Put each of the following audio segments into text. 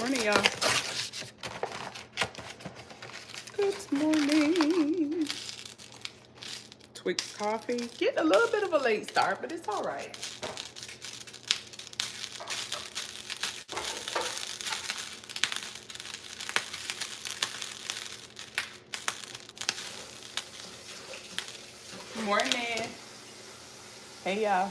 morning, y'all. Good morning. Twix coffee. Getting a little bit of a late start, but it's all right. Good morning. Hey, y'all.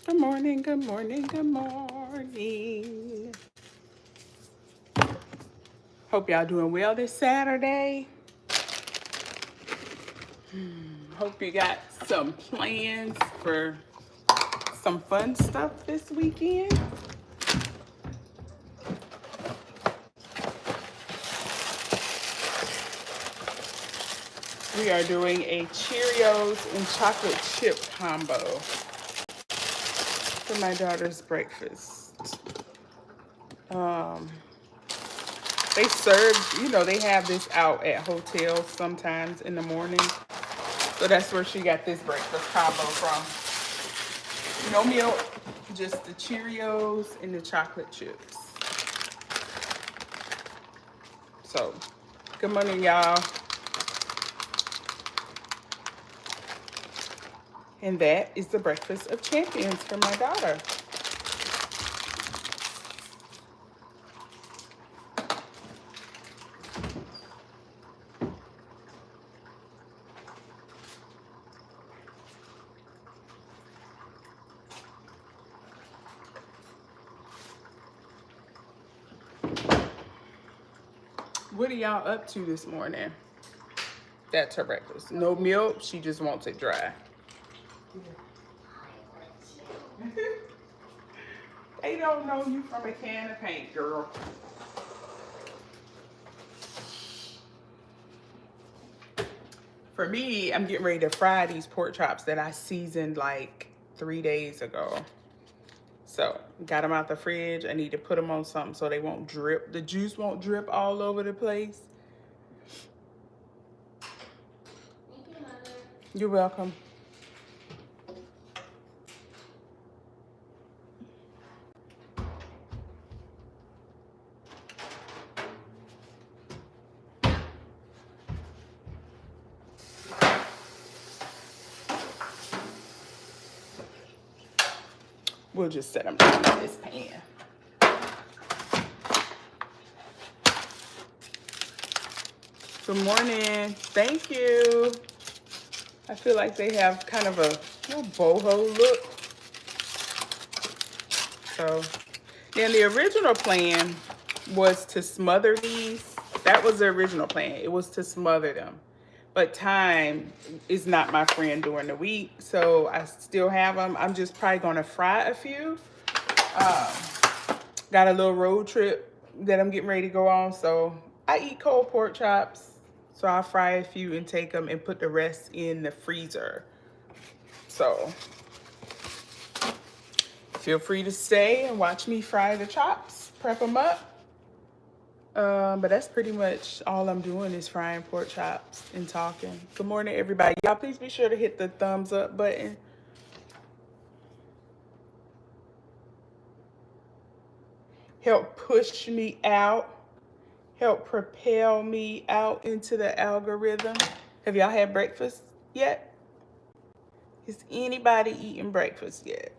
Good morning, good morning, good morning. Hope y'all doing well this Saturday. Hope you got some plans for some fun stuff this weekend. We are doing a Cheerios and chocolate chip combo for my daughter's breakfast. They serve, they have this out at hotels sometimes in the morning. So that's where she got this breakfast combo from. No milk, just the Cheerios and the chocolate chips. So, good morning, y'all. And that is the breakfast of champions for my daughter. What are y'all up to this morning? That's her breakfast. No milk, she just wants it dry. They don't know you from a can of paint, girl. For me, I'm getting ready to fry these pork chops that I seasoned like 3 days ago. So, got them out the fridge. I need to put them on something so they won't drip. The juice won't drip all over the place. Thank you, Mother. You're welcome. We'll just set them down in this pan. Good morning. Thank you. I feel like they have kind of a little boho look. So, then the original plan was to smother these. That was the original plan. It was to smother them. But time is not my friend during the week, so I still have them. I'm just probably going to fry a few. Got a little road trip that I'm getting ready to go on, so I eat cold pork chops. So I'll fry a few and take them and put the rest in the freezer. So feel free to stay and watch me fry the chops, prep them up. But that's pretty much all I'm doing is frying pork chops and talking. Good morning, everybody. Y'all, please be sure to hit the thumbs up button. Help push me out. Help propel me out into the algorithm. Have y'all had breakfast yet? Is anybody eating breakfast yet?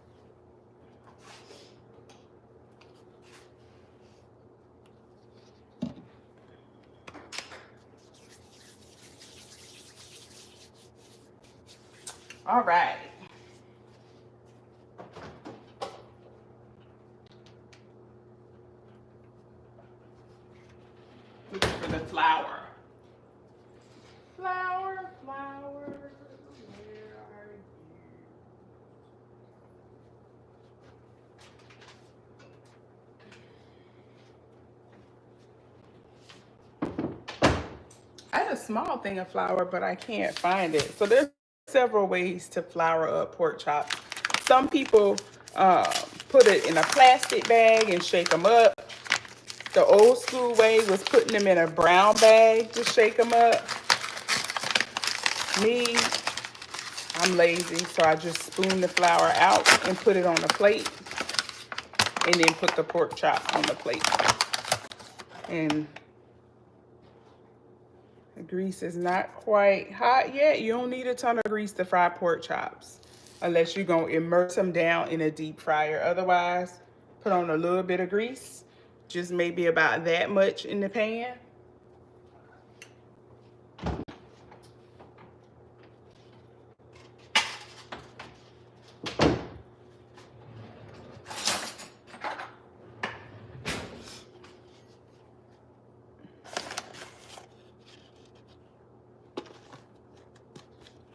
All right. Looking for the flour. Flour, flour, where are you? small thing of flour, but I can't find it. So there's several ways to flour up pork chops. Some people put it in a plastic bag and shake them up. The old school way was putting them in a brown bag to shake them up. Me, I'm lazy, so I just spoon the flour out and put it on a plate, and then put the pork chop on the plate. And the grease is not quite hot yet. You don't need a ton of grease to fry pork chops unless you're going to immerse them down in a deep fryer. Otherwise, put on a little bit of grease, just maybe about that much in the pan.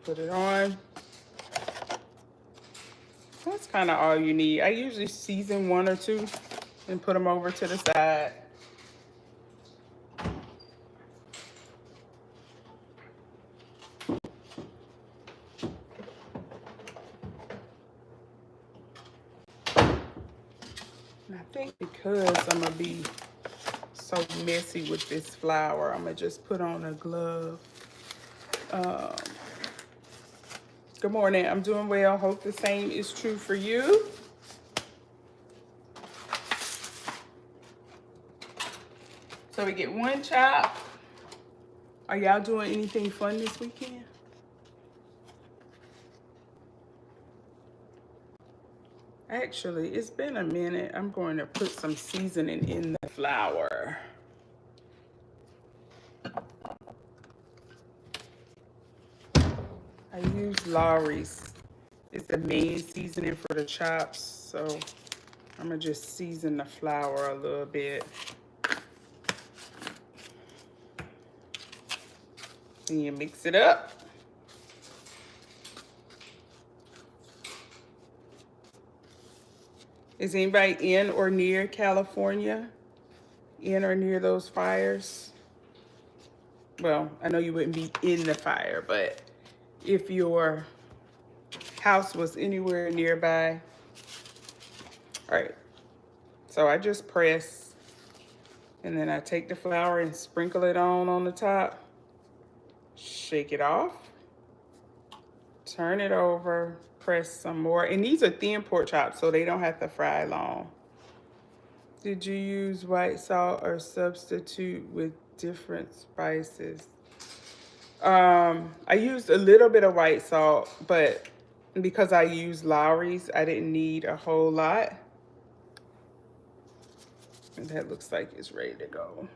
Put it on. That's kind of all you need. I usually season one or two and put them over to the side. And I think because I'm going to be so messy with this flour, I'm going to just put on a glove. Good morning. I'm doing well. Hope the same is true for you. So we get one chop. Are y'all doing anything fun this weekend? Actually, it's been a minute. I'm going to put some seasoning in the flour. I use Lawry's. It's the main seasoning for the chops, so I'm gonna just season the flour a little bit. Then you mix it up. Is anybody in or near California? In or near those fires? Well, I know you wouldn't be in the fire, but if your house was anywhere nearby. All right, so I just press, and then I take the flour and sprinkle it on the top, shake it off, turn it over, press some more. And these are thin pork chops, so they don't have to fry long. Did you use white salt or substitute with different spices? I used a little bit of white salt, but because I used Lawry's, I didn't need a whole lot. And that looks like it's ready to go.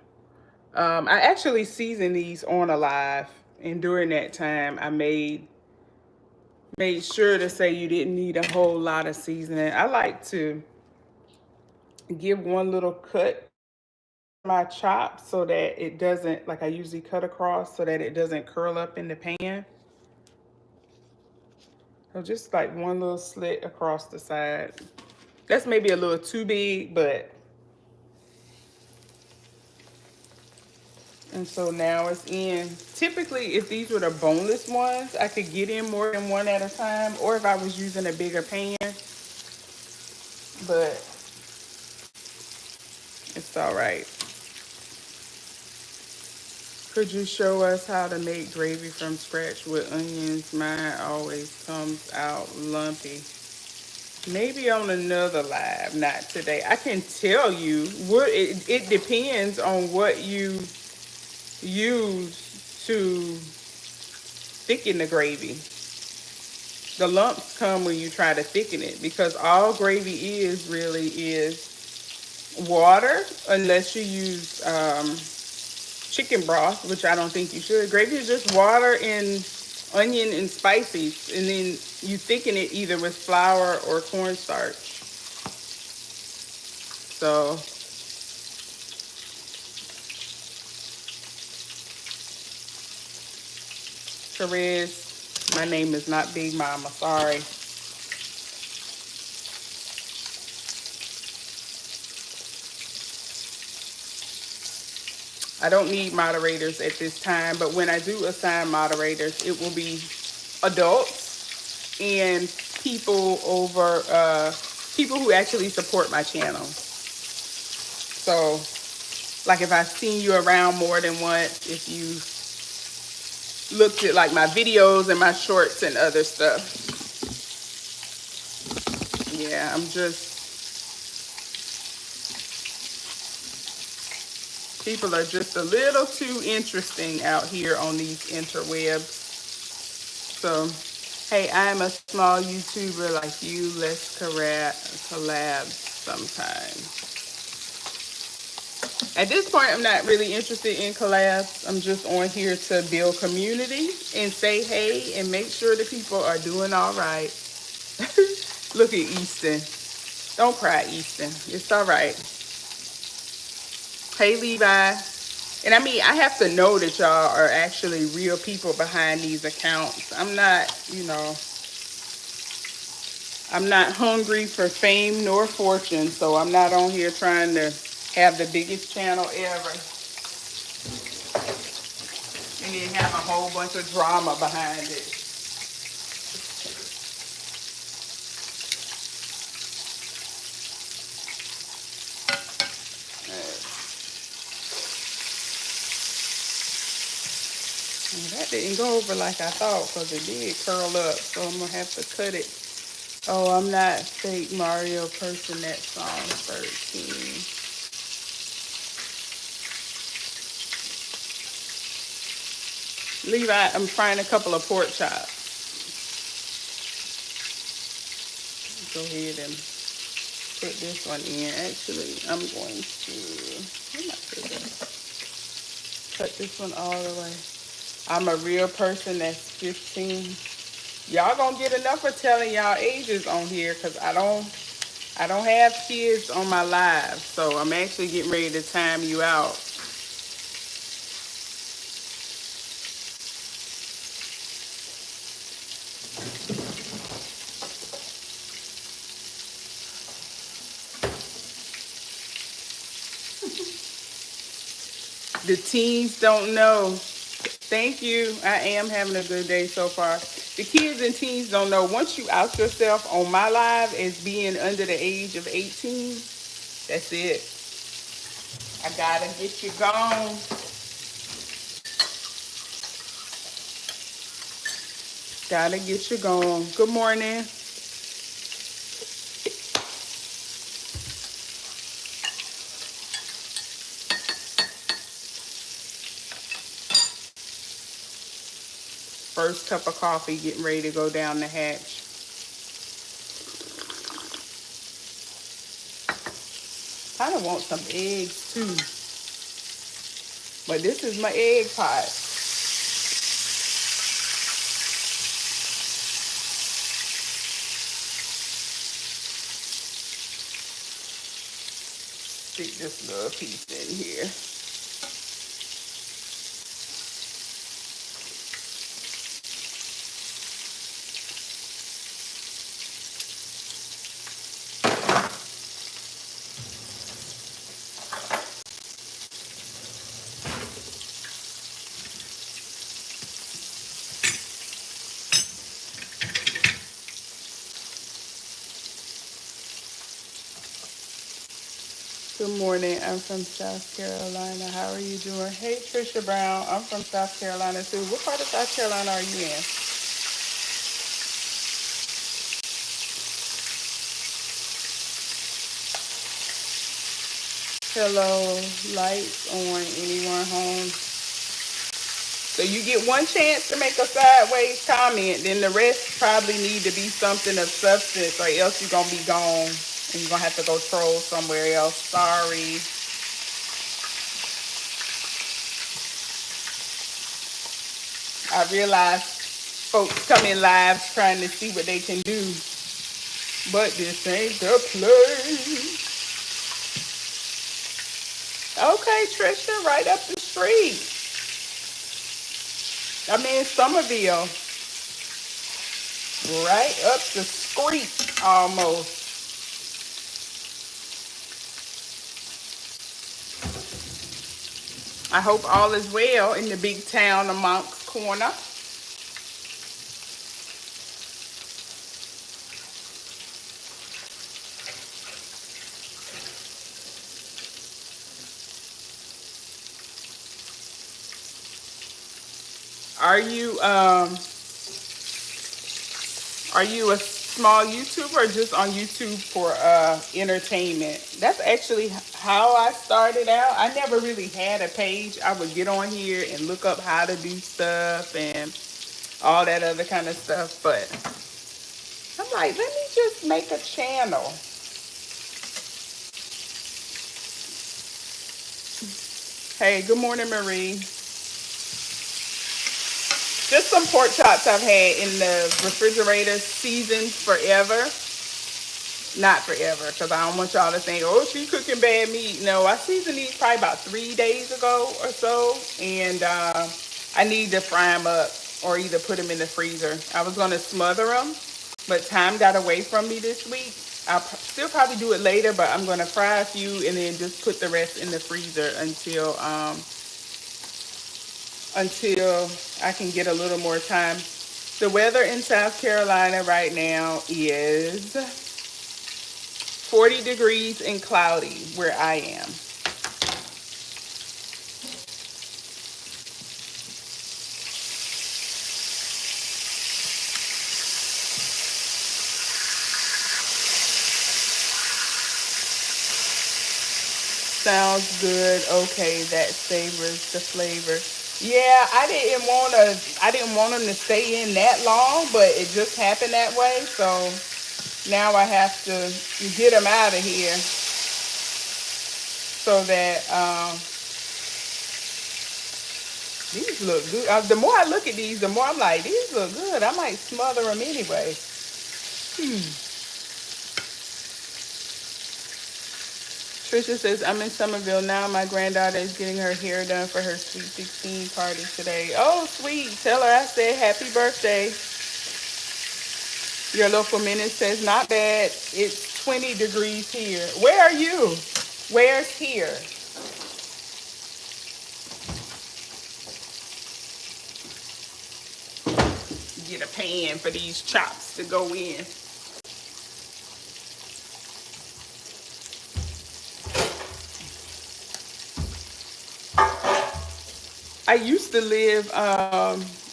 I actually seasoned these on Alive, and during that time, I made sure to say you didn't need a whole lot of seasoning. I like to give one little cut my chop so that it doesn't, like I usually cut across so that it doesn't curl up in the pan. So just like one little slit across the side. That's maybe a little too big, but. And so now it's in. Typically, if these were the boneless ones, I could get in more than one at a time, or if I was using a bigger pan. But it's all right. Could you show us how to make gravy from scratch with onions? Mine always comes out lumpy. Maybe on another live, not today. I can tell you what it depends on what you use to thicken the gravy. The lumps come when you try to thicken it, because all gravy is really is water, unless you use chicken broth, which I don't think you should. Gravy is just water and onion and spices, and then you thicken it either with flour or cornstarch. So Therese, my name is not Big Mama, sorry. I don't need moderators at this time, but when I do assign moderators, it will be adults and people over people who actually support my channel. So, like if I've seen you around more than once, if you looked at like my videos and my shorts and other stuff. Yeah, people are just a little too interesting out here on these interwebs. So, hey, I'm a small YouTuber like you. Let's collab sometime. At this point, I'm not really interested in collabs. I'm just on here to build community and say hey and make sure the people are doing all right. Look at Easton. Don't cry, Easton. It's all right. Hey, Levi. And I mean, I have to know that y'all are actually real people behind these accounts. I'm not, I'm not hungry for fame nor fortune, so I'm not on here trying to have the biggest channel ever and then have a whole bunch of drama behind it. That didn't go over like I thought because it did curl up, so I'm going to have to cut it. Oh, I'm not fake Mario person, that song 13. Levi, I'm frying a couple of pork chops. Go ahead and put this one in. Actually, I'm going to cut this one all the way. I'm a real person that's 15. Y'all gonna get enough of telling y'all ages on here because I don't have kids on my live, so I'm actually getting ready to time you out. The teens don't know. Thank you. I am having a good day so far. The kids and teens don't know. Once you out yourself on my live as being under the age of 18, that's it. I gotta get you gone. Gotta get you going. Good morning. First cup of coffee getting ready to go down the hatch. Kind of want some eggs too. But this is my egg pot. Stick this little piece in here. Good morning. I'm from South Carolina. How are you doing? Hey, Trisha Brown. I'm from South Carolina too. What part of South Carolina are you in? Hello, lights on. Anyone home? So you get one chance to make a sideways comment, then the rest probably need to be something of substance, or else you're gonna be gone and you're gonna have to go troll somewhere else. Sorry. I realize folks come in lives trying to see what they can do, but this ain't the place. Okay, Trisha, right up the street. I'm in Somerville. Right up the street, almost. I hope all is well in the big town of Monk's Corner. Are you a small YouTuber or just on YouTube for entertainment? That's actually how I started out. I never really had a page. I would get on here and look up how to do stuff and all that other kind of stuff. But I'm like, let me just make a channel. Hey, good morning, Marie. Just some pork chops I've had in the refrigerator seasoned forever. Not forever, because I don't want y'all to think, oh, she cooking bad meat. No, I seasoned these probably about 3 days ago or so, and I need to fry them up or either put them in the freezer. I was going to smother them, but time got away from me this week. I'll still probably do it later, but I'm going to fry a few and then just put the rest in the freezer until I can get a little more time. The weather in South Carolina right now is 40 degrees and cloudy where I am. Sounds good. Okay, that savors the flavor. Yeah, I didn't want them to stay in that long, but it just happened that way. So now I have to get them out of here so that these look good. The more I look at these, the more I'm like, these look good. I might smother them anyway. Trisha says, I'm in Somerville now. My granddaughter is getting her hair done for her sweet 16 party today. Oh, sweet. Tell her I said happy birthday. Your local minute says, not bad. It's 20 degrees here. Where are you? Where's here? Get a pan for these chops to go in. I used to live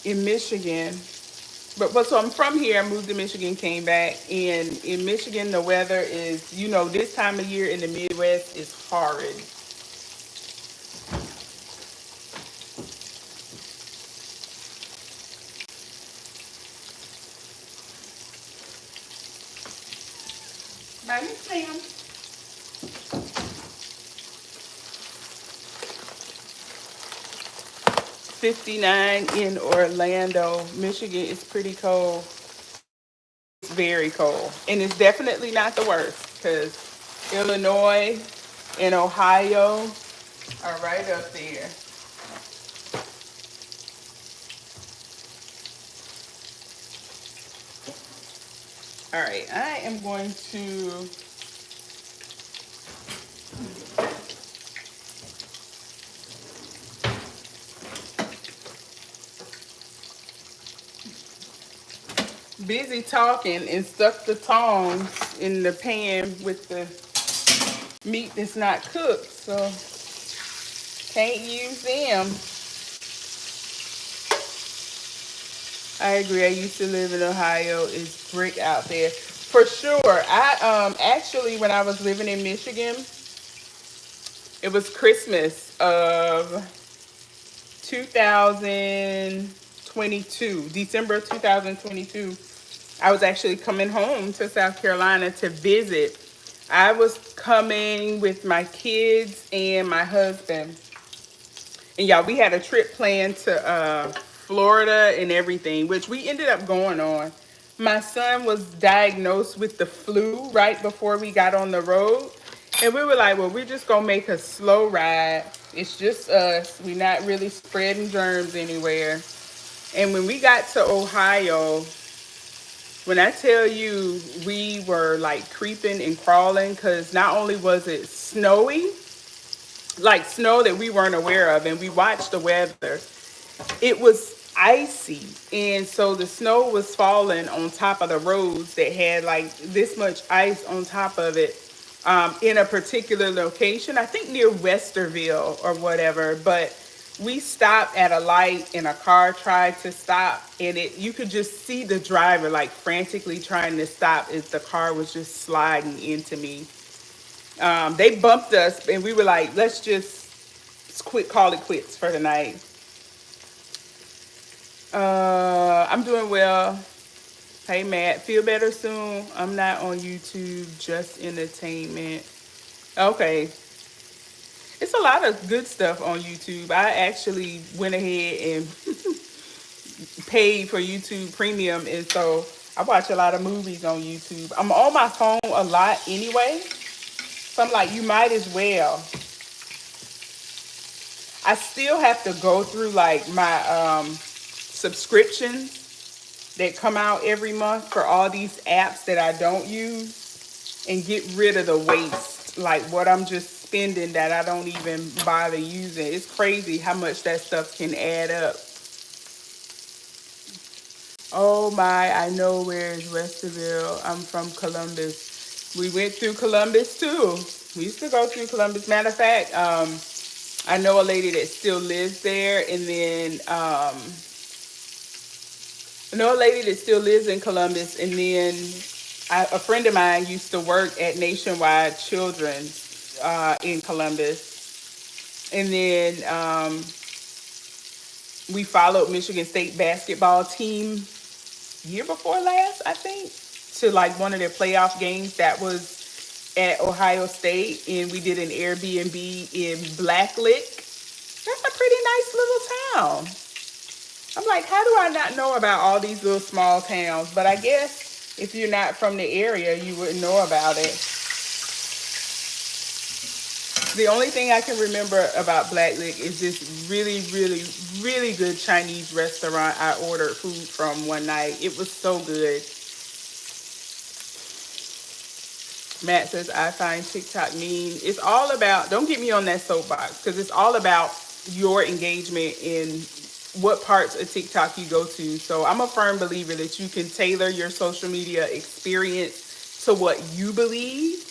in Michigan, but so I'm from here. I moved to Michigan, came back, and in Michigan the weather is, this time of year in the Midwest is horrid. Right, Sam? 59 in Orlando, Michigan is pretty cold. It's very cold, and it's definitely not the worst because Illinois and Ohio are right up there. All right, I am going to busy talking and stuck the tongs in the pan with the meat that's not cooked, so can't use them. I agree. I used to live in Ohio. It's brick out there for sure. I actually, when I was living in Michigan, it was Christmas of 2022, December 2022. I was actually coming home to South Carolina to visit. I was coming with my kids and my husband. And y'all, we had a trip planned to Florida and everything, which we ended up going on. My son was diagnosed with the flu right before we got on the road. And we were like, well, we're just going to make a slow ride. It's just us. We're not really spreading germs anywhere. And when we got to Ohio, when I tell you we were like creeping and crawling, because not only was it snowy, like snow that we weren't aware of, and we watched the weather. It was icy, and so the snow was falling on top of the roads that had like this much ice on top of it, in a particular location, I think near Westerville or whatever. But we stopped at a light and a car tried to stop, and it you could just see the driver like frantically trying to stop as the car was just sliding into me. They bumped us, and we were like, let's just quit, call it quits for the night. I'm doing well. Hey Matt, feel better soon. I'm not on YouTube, just entertainment. Okay. It's a lot of good stuff on YouTube. I actually went ahead and paid for YouTube Premium, and so I watch a lot of movies on YouTube. I'm on my phone a lot anyway, so I'm like, you might as well. I still have to go through like my subscriptions that come out every month for all these apps that I don't use, and get rid of the waste, like what I'm just spending that I don't even bother using. It's crazy how much that stuff can add up. Oh my, I know where is Westerville. I'm from Columbus. We went through Columbus too. We used to go through Columbus. Matter of fact, I know a lady that still lives there, and then I know a lady that still lives in Columbus, and then a friend of mine used to work at Nationwide Children's in Columbus, and then we followed Michigan State basketball team year before last, I think, to like one of their playoff games that was at Ohio State, and we did an Airbnb in Blacklick. That's a pretty nice little town. I'm like, how do I not know about all these little small towns? But I guess if you're not from the area, you wouldn't know about it. The only thing I can remember about Blacklick is this really, really, really good Chinese restaurant I ordered food from one night. It was so good. Matt says, I find TikTok mean. It's all about, don't get me on that soapbox, because it's all about your engagement in what parts of TikTok you go to. So I'm a firm believer that you can tailor your social media experience to what you believe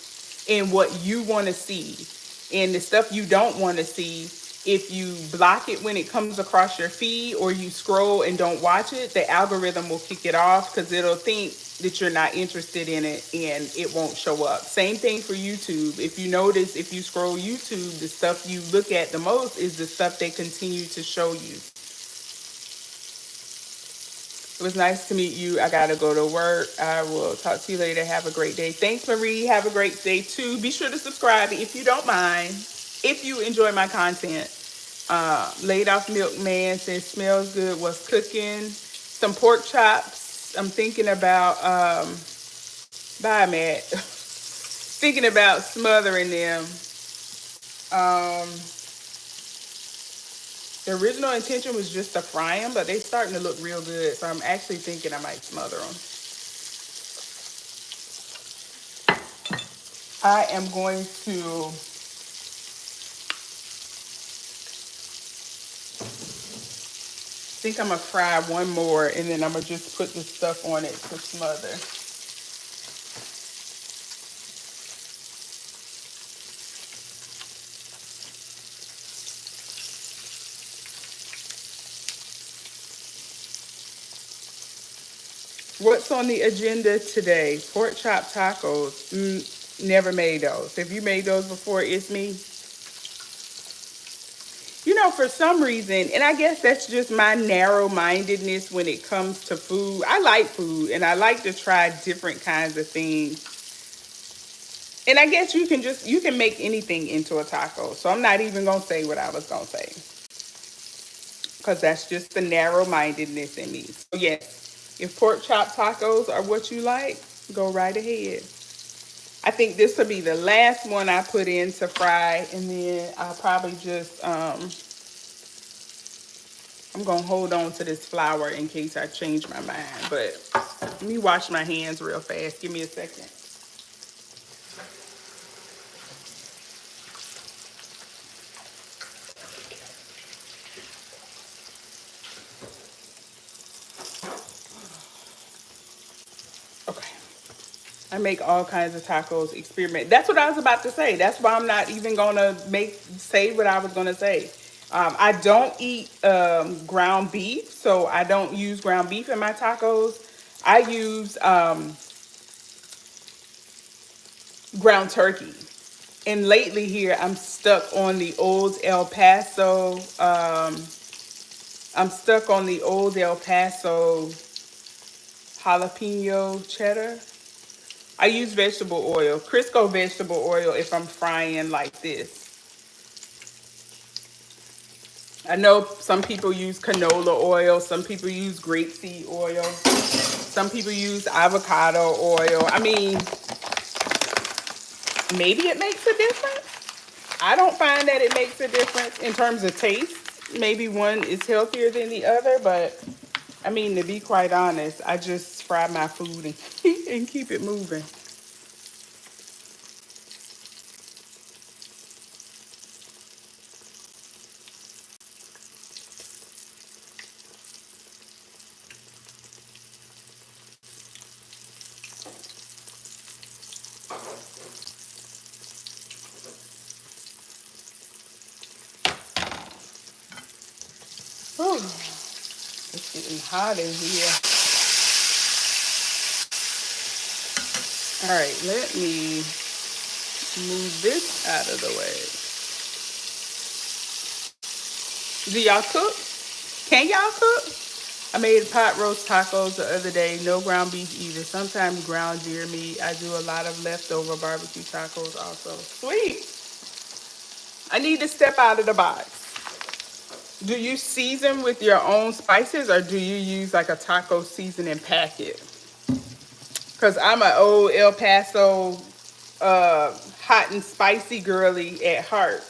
and what you want to see. And the stuff you don't want to see, if you block it when it comes across your feed, or you scroll and don't watch it, the algorithm will kick it off, because it'll think that you're not interested in it and it won't show up. Same thing for YouTube. If you notice, if you scroll YouTube, the stuff you look at the most is the stuff they continue to show you. It was nice to meet you. I gotta go to work. I will talk to you later. Have a great day. Thanks, Marie. Have a great day too. Be sure to subscribe if you don't mind. If you enjoy my content. Laid Off Milkman says smells good. What's cooking? Some pork chops. I'm thinking about bye Matt. Thinking about smothering them. The original intention was just to fry them, but they're starting to look real good. So I'm actually thinking I might smother them. I am going to think I'm gonna fry one more, and then I'm gonna just put the stuff on it to smother. What's on the agenda today? Pork chop tacos. Never made those. Have you made those before? It's me. You know, for some reason, and I guess that's just my narrow-mindedness when it comes to food. I like food, and I like to try different kinds of things. And I guess you can make anything into a taco. So I'm not even gonna say what I was gonna say, because that's just the narrow-mindedness in me. So yes, if pork chop tacos are what you like, go right ahead. I think this will be the last one I put in to fry, and then I'll probably just I'm gonna hold on to this flour in case I change my mind. But let me wash my hands real fast. Give me a second. I make all kinds of tacos, experiment. That's what I was about to say. That's why I'm not even gonna say what I was gonna say. I don't eat ground beef, so I don't use ground beef in my tacos. I use ground turkey. And lately here, I'm stuck on the old El Paso. I'm stuck on the old El Paso jalapeno cheddar. I use vegetable oil, Crisco vegetable oil if I'm frying like this. I know some people use canola oil, some people use grapeseed oil, some people use avocado oil. I mean, maybe it makes a difference. I don't find that it makes a difference in terms of taste. Maybe one is healthier than the other, but I mean, to be quite honest, I just fry my food and keep it moving. Whew, it's getting hot in here. All right, let me move this out of the way. Do y'all cook? Can y'all cook? I made pot roast tacos the other day. No ground beef either. Sometimes ground deer meat. I do a lot of leftover barbecue tacos also. Sweet. I need to step out of the box. Do you season with your own spices or do you use like a taco seasoning packet? Because I'm an old El Paso hot and spicy girly at heart.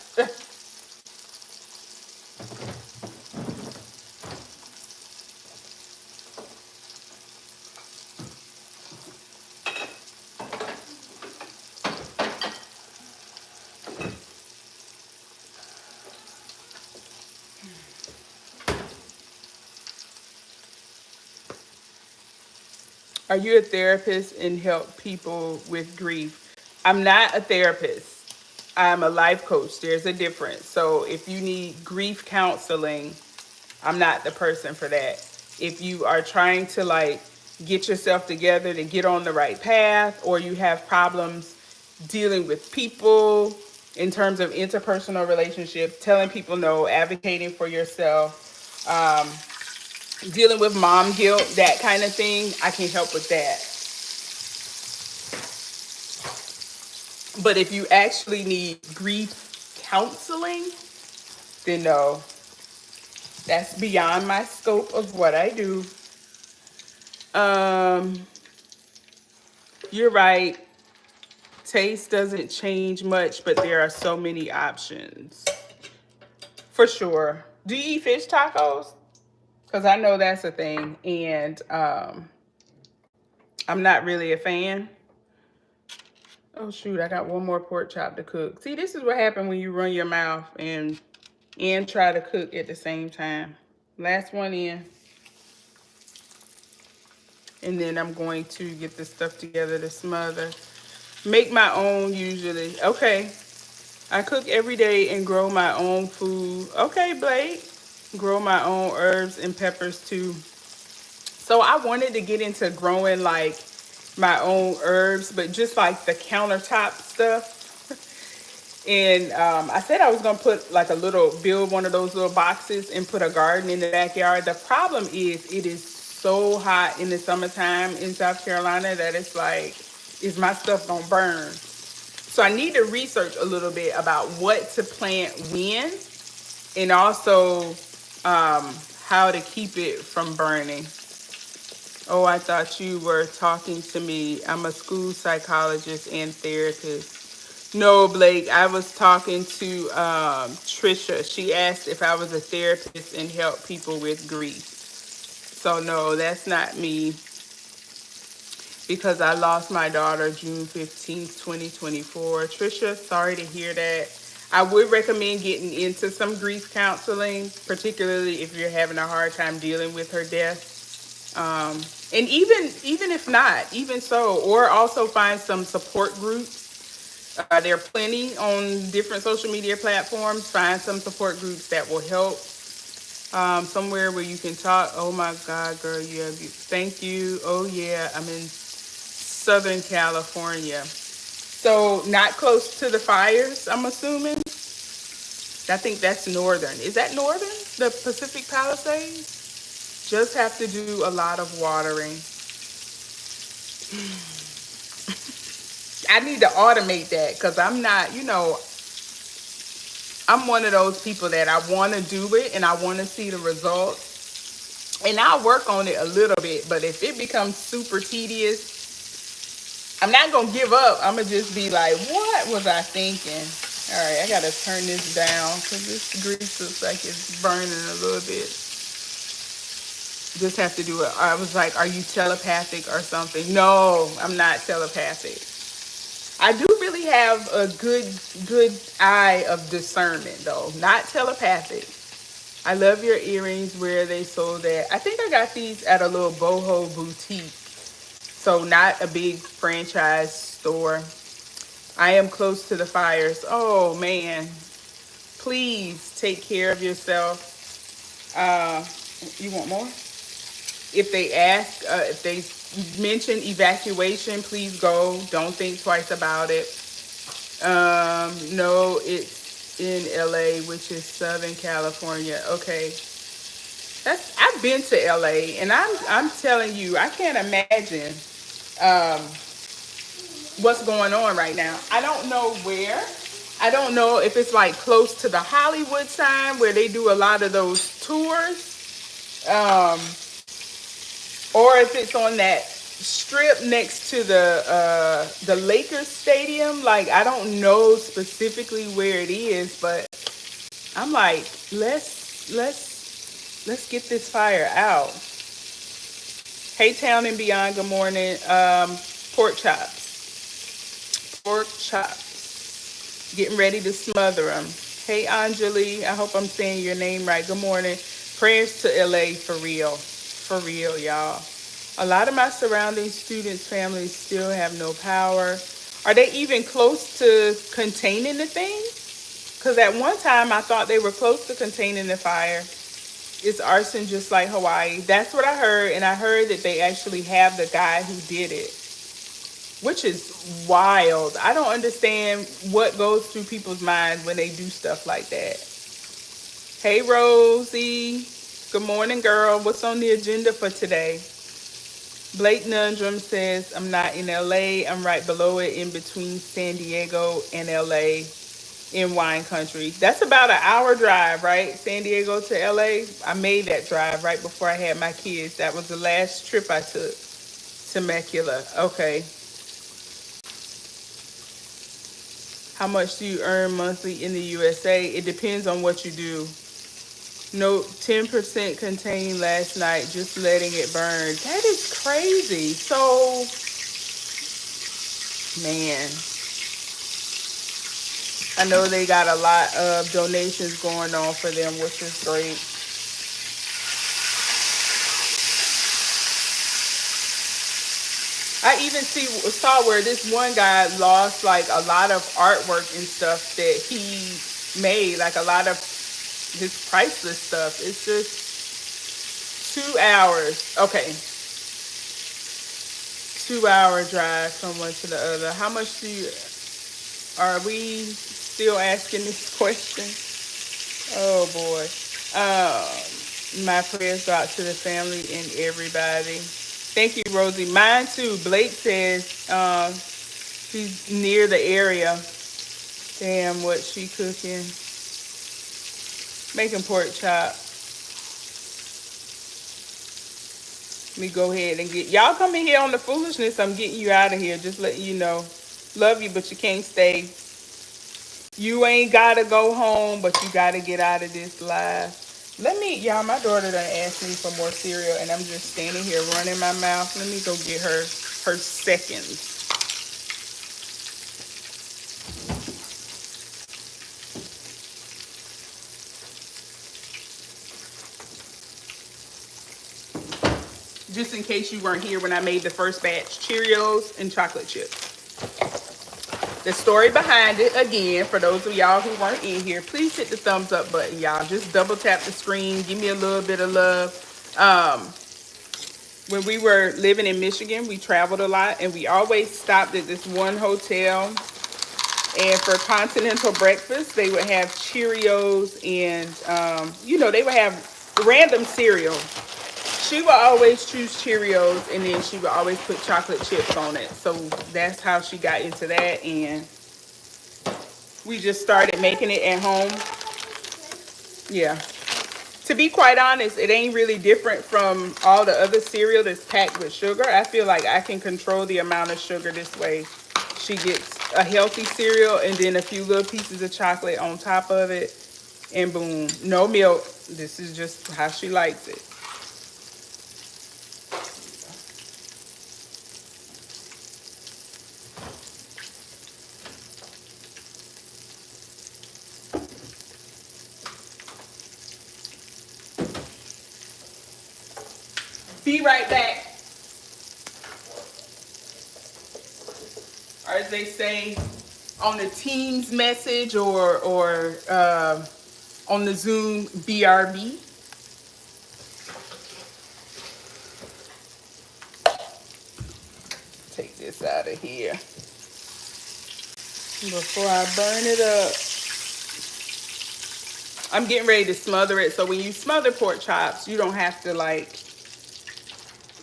Are you a therapist and help people with grief? I'm not a therapist. I'm a life coach. There's a difference. So if you need grief counseling, I'm not the person for that. If you are trying to like get yourself together to get on the right path, or you have problems dealing with people in terms of interpersonal relationships, telling people no, advocating for yourself, dealing with mom guilt, that kind of thing, I can help with that. But if you actually need grief counseling, then no, that's beyond my scope of what I do. Um, you're right. Taste doesn't change much, but there are so many options. For sure. Do you eat fish tacos? Because I know that's a thing. And I'm not really a fan. Oh, shoot. I got one more pork chop to cook. See, this is what happens when you run your mouth and try to cook at the same time. Last one in. And then I'm going to get this stuff together to smother. Make my own usually. Okay. I cook every day and grow my own food. Okay, Blake. Grow my own herbs and peppers too. So I wanted to get into growing like my own herbs, but just like the countertop stuff. And I said I was going to put like a little, build one of those little boxes and put a garden in the backyard. The problem is it is so hot in the summertime in South Carolina that it's like, is my stuff going to burn? So I need to research a little bit about what to plant when, and also how to keep it from burning. Oh, I thought you were talking to me. I'm a school psychologist and therapist. No, Blake, I was talking to Trisha. She asked if I was a therapist and help people with grief. So no, that's not me, because I lost my daughter June 15th, 2024. Trisha, sorry to hear that. I would recommend getting into some grief counseling, particularly if you're having a hard time dealing with her death. And even if not, even so, or also find some support groups. There are plenty on different social media platforms. Find some support groups that will help. Somewhere where you can talk. Oh my God, girl, you have you. Thank you. Oh yeah, I'm in Southern California, so not close to the fires. I'm assuming. I think that's northern. Is that northern? The Pacific Palisades? Just have to do a lot of watering. I need to automate that because I'm not, I'm one of those people that I want to do it and I want to see the results. And I'll work on it a little bit, but if it becomes super tedious, I'm not going to give up. I'm going to just be like, what was I thinking? All right, I got to turn this down because this grease looks like it's burning a little bit. Just have to do it. I was like, are you telepathic or something? No, I'm not telepathic. I do really have a good eye of discernment though, not telepathic. I love your earrings. Where they sold at? I think I got these at a little boho boutique. So not a big franchise store. I am close to the fires. Oh man. Please take care of yourself. You want more? If they ask, if they mention evacuation, please go. Don't think twice about it. No, it's in LA, which is Southern California. Okay. I've been to LA and I'm telling you, I can't imagine um what's going on right now. I don't know where. I don't know if it's like close to the Hollywood sign where they do a lot of those tours. Or if it's on that strip next to the Lakers stadium. Like I don't know specifically where it is, but I'm like, let's get this fire out. Hey Town and Beyond, good morning. Pork chops. Pork chops. Getting ready to smother them. Hey Anjali, I hope I'm saying your name right. Good morning. Prayers to LA for real. For real, y'all. A lot of my surrounding students' families still have no power. Are they even close to containing the thing? Because at one time I thought they were close to containing the fire. It's arson just like Hawaii. That's what I heard. And I heard that they actually have the guy who did it, which is wild. I don't understand what goes through people's minds when they do stuff like that. Hey, Rosie. Good morning, girl. What's on the agenda for today? Blake Nundrum says, I'm not in LA. I'm right below it in between San Diego and LA in wine country. That's about an hour drive, right? San Diego to LA. I made that drive right before I had my kids. That was the last trip I took. Temecula. Okay. How much do you earn monthly in the USA? It depends on what you do. Note 10% contained last night, just letting it burn. That is crazy. So, man, I know they got a lot of donations going on for them, which is great. I even saw where this one guy lost like a lot of artwork and stuff that he made, like a lot of his priceless stuff. It's just 2 hours. Okay. 2 hour drive from one to the other. How much are we still asking this question? Oh boy. My prayers go out to the family and everybody. Thank you, Rosie. Mine too. Blake says she's near the area. Damn, what she cooking? Making pork chop. Let me go ahead and get y'all come in here on the foolishness. I'm getting you out of here. Just letting you know. Love you, but you can't stay. You ain't gotta go home, but you gotta get out of this live. Y'all, my daughter done asked me for more cereal, and I'm just standing here running my mouth. Let me go get her seconds. just in case you weren't here when I made the first batch, Cheerios and chocolate chips. The story behind it, again, for those of y'all who weren't in here, please hit the thumbs up button, y'all. Just double tap the screen. Give me a little bit of love. When we were living in Michigan, we traveled a lot, and we always stopped at this one hotel. And for continental breakfast, they would have Cheerios and, you know, they would have random cereal. She would always choose Cheerios, and then she would always put chocolate chips on it. So that's how she got into that, and we just started making it at home. Yeah. To be quite honest, it ain't really different from all the other cereal that's packed with sugar. I feel like I can control the amount of sugar this way. She gets a healthy cereal and then a few little pieces of chocolate on top of it, and boom, no milk. This is just how she likes it. Be right back. Or as they say on the Teams message or on the Zoom, BRB. Take this out of here before I burn it up. I'm getting ready to smother it. So when you smother pork chops, you don't have to like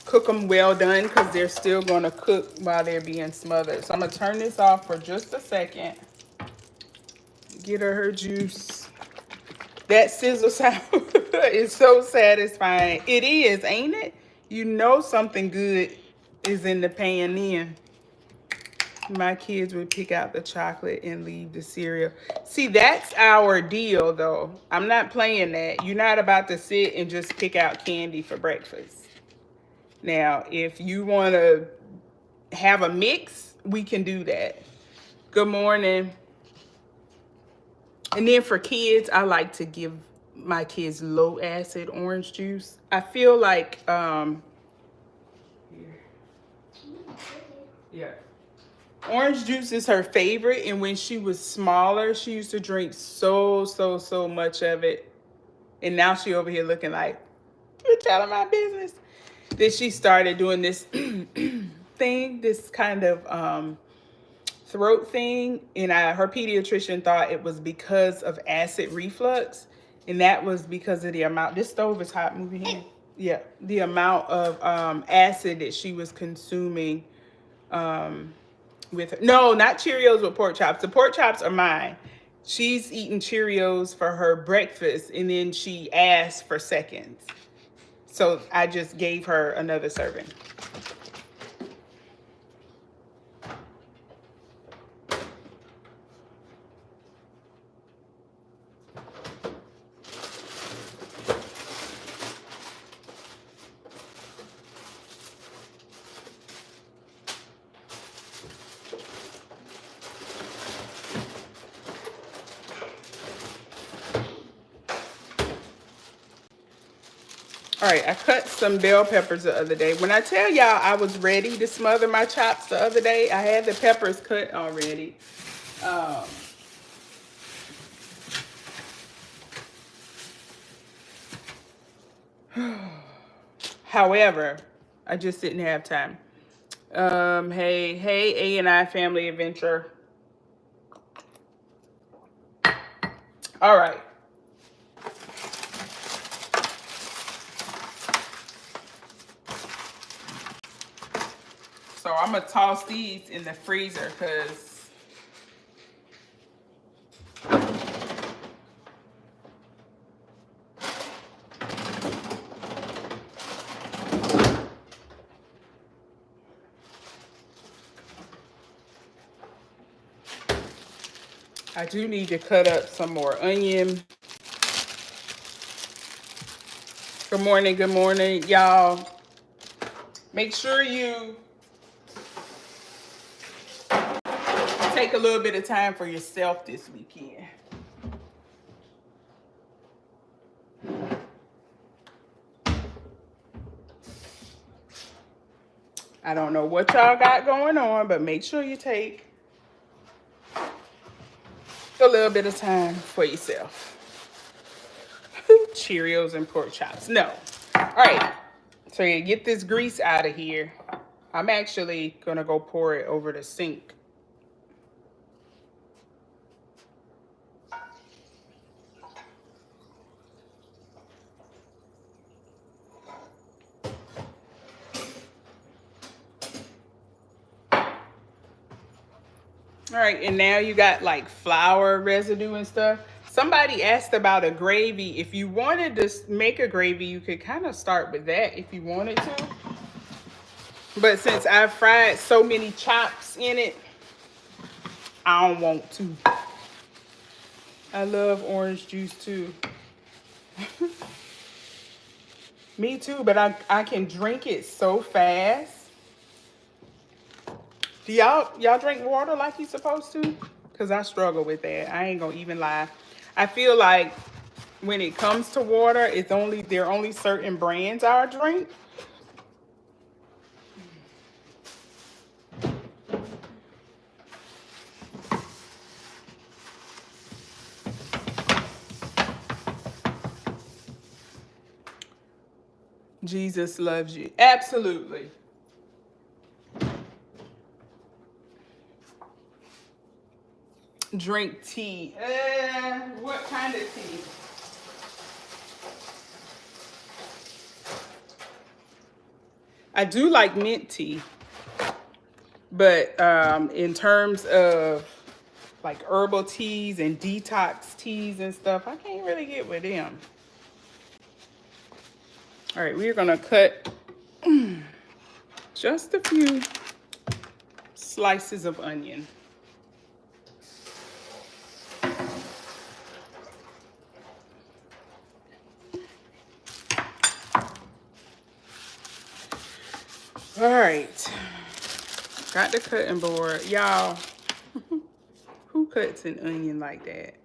cook them well done, because they're still going to cook while they're being smothered. So I'm going to turn this off for just a second. Get her juice. That sizzle sound is so satisfying. It is, ain't it? You know something good is in the pan then. My kids would pick out the chocolate and leave the cereal. See, that's our deal, though. I'm not playing that. You're not about to sit and just pick out candy for breakfast. Now, if you want to have a mix, we can do that. Good morning. And then for kids, I like to give my kids low acid orange juice. I feel like, yeah, orange juice is her favorite. And when she was smaller, she used to drink so much of it. And now she over here looking like, you're telling my business. Then she started doing this thing, this kind of throat thing, and her pediatrician thought it was because of acid reflux, and that was because of the amount. This stove is hot. Move your hand. Yeah, the amount of acid that she was consuming with her. No, not Cheerios with pork chops. The pork chops are mine. She's eating Cheerios for her breakfast, and then she asked for seconds. So I just gave her another serving. All right, I cut some bell peppers the other day. When I tell y'all I was ready to smother my chops the other day, I had the peppers cut already. However, I just didn't have time. Hey, A&I Family Adventure. All right. So I'm gonna toss these in the freezer because I do need to cut up some more onion. Good morning, y'all. Make sure you take a little bit of time for yourself this weekend. I don't know what y'all got going on, but make sure you take a little bit of time for yourself. Cheerios and pork chops. No. All right. So you get this grease out of here. I'm actually going to go pour it over the sink. All right, and now you got like flour residue and stuff. Somebody asked about a gravy. If you wanted to make a gravy, you could kind of start with that if you wanted to. But since I've fried so many chops in it, I don't want to. I love orange juice too. Me too, but I can drink it so fast. Do y'all drink water like you supposed to? Because I struggle with that. I ain't gonna even lie. I feel like when it comes to water, there are only certain brands I drink. Jesus loves you. Absolutely. Drink tea. What kind of tea? I do like mint tea. But in terms of like herbal teas and detox teas and stuff, I can't really get with them. All right, we're gonna cut just a few slices of onion. All right, got the cutting board. Y'all, who cuts an onion like that?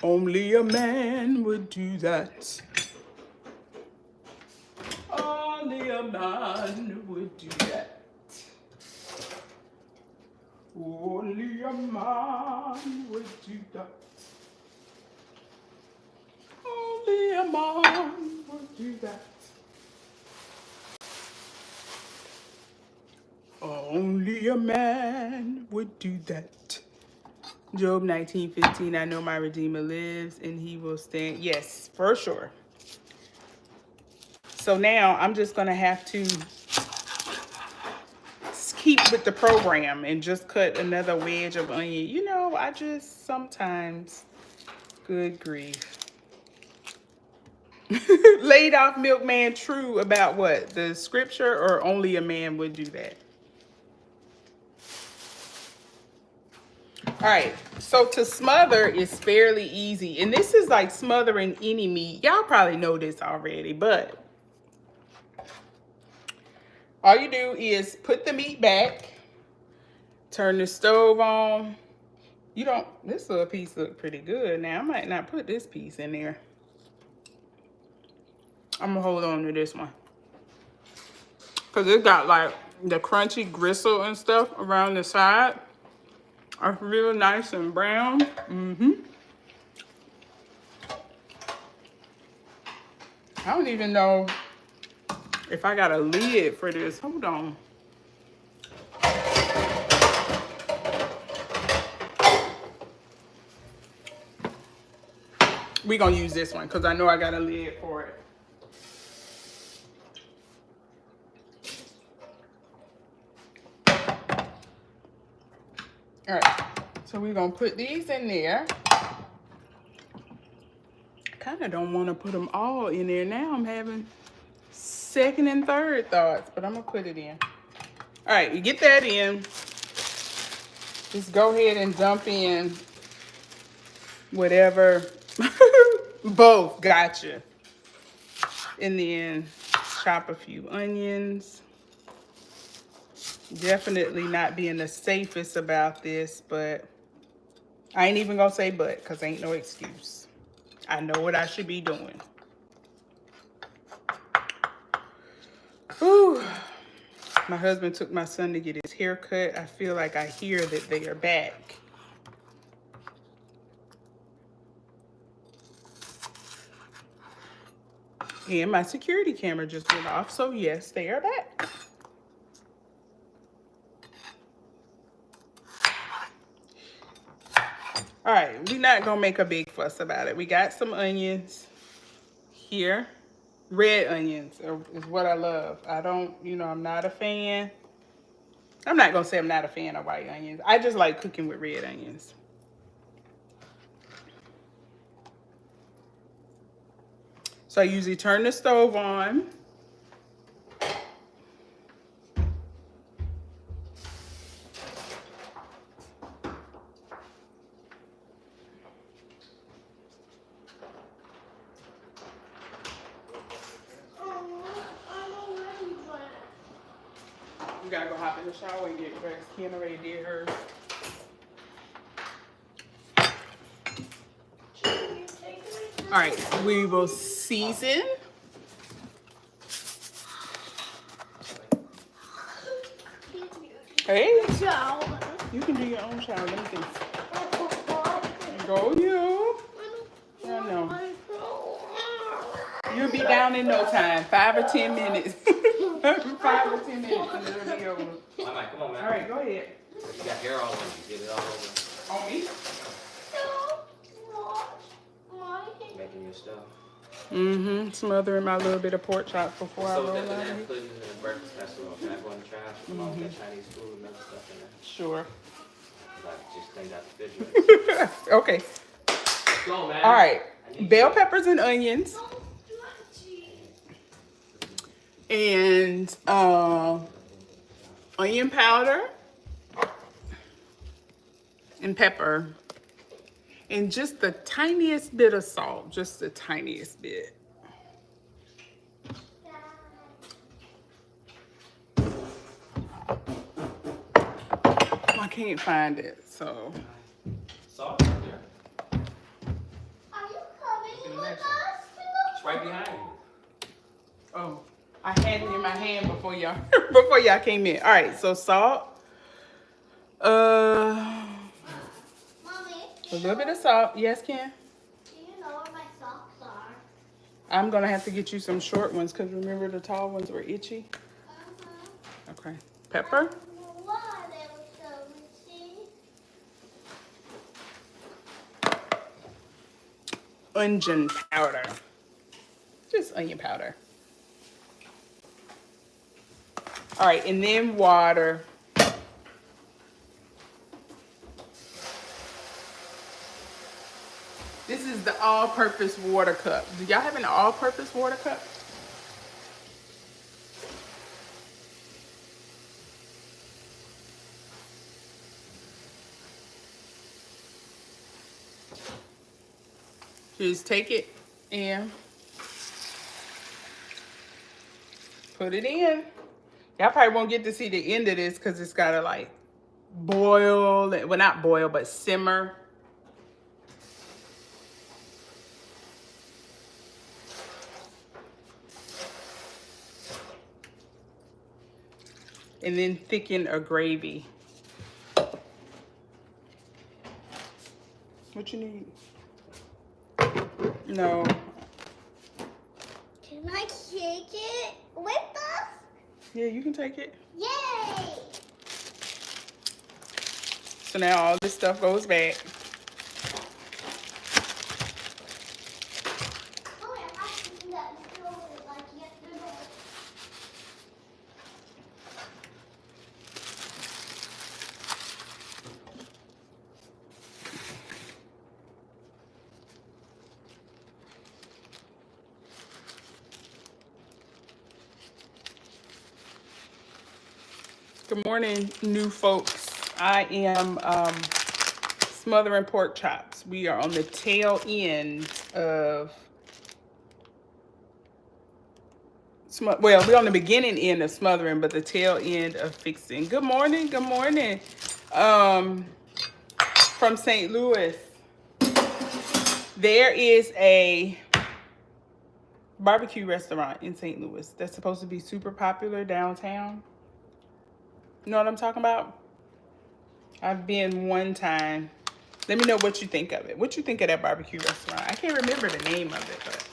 Only a man would do that. Only a man would do that. Only a man would do that. Only a man would do that. Only a man would do that. Job 19:15, I know my Redeemer lives and he will stand. Yes, for sure. So now I'm just going to have to keep with the program and just cut another wedge of onion. You know, I just sometimes, good grief. Laid off milkman true about what? The scripture, or only a man would do that? All right, so to smother is fairly easy. And this is like smothering any meat. Y'all probably know this already, but all you do is put the meat back, turn the stove on. This little piece look pretty good. Now, I might not put this piece in there. I'm gonna hold on to this one, because it got like the crunchy gristle and stuff around the side. It's real nice and brown. I don't even know if I got a lid for this. Hold on. We're gonna use this one because I know I got a lid for it. All right, so we're gonna put these in there. Kind of don't want to put them all in there now. I'm having second and third thoughts, but I'm gonna put it in. All right, you get that in. Just go ahead and dump in whatever. Both, gotcha. And then chop a few onions. Definitely not being the safest about this, but I ain't even gonna say but, because ain't no excuse. I know what I should be doing. Whew. My husband took my son to get his hair cut. I feel like I hear that they are back. And my security camera just went off, so yes, they are back. All right, we're not gonna make a big fuss about it. We got some onions here. Red onions is what I love. I don't, I'm not a fan. I'm not gonna say I'm not a fan of white onions. I just like cooking with red onions. So I usually turn the stove on. You gotta go hop in the shower and get dressed. Ken already did hers. All right, we will season. Hey, you can do your own shower. Let me see. Go you. I know. You'll be down in no time. 5 or 10 minutes. 5 or 10 minutes and it'll be over. Mama, come on, man. All right, go ahead. You got hair all over you. Get it all over. On me? Making your stuff. Smothering my little bit of pork chops before I So roll that out and of it. put it in the breakfast casserole. Can I go in the trash? Come on, that Chinese food and other stuff in there. Sure. Like, just cleaned out the refrigerator. Okay. Let's go, man. All right. Bell peppers and onions. And onion powder. And pepper. And just the tiniest bit of salt. Just the tiniest bit. I can't find it, so. Salt right there. Are you coming with us? It's right behind you. Oh, I had it in my hand before y'all came in. All right, so salt. A Mommy, little bit of salt. Yes, Ken? do you know where my socks are? I'm gonna have to get you some short ones because remember the tall ones were itchy. Okay. Pepper. Why they were so itchy? Onion powder. Just onion powder. All right, and then water. This is the all-purpose water cup. Do y'all have an all-purpose water cup? Just take it and put it in. Y'all probably won't get to see the end of this because it's gotta like boil, well not boil, but simmer. And then thicken a gravy. What you need? No. Can I take it with us? Yeah, you can take it. Yay! So now all this stuff goes back. Oh, I have to do that and throw it like yesterday. Good morning, new folks. I am smothering pork chops. We are on the tail end of, well, we're on the beginning end of smothering, but the tail end of fixing. Good morning, good morning. From St. Louis. There is a barbecue restaurant in St. Louis that's supposed to be super popular downtown. You know what I'm talking about? I've been one time. Let me know what you think of it. What you think of that barbecue restaurant? I can't remember the name of it, but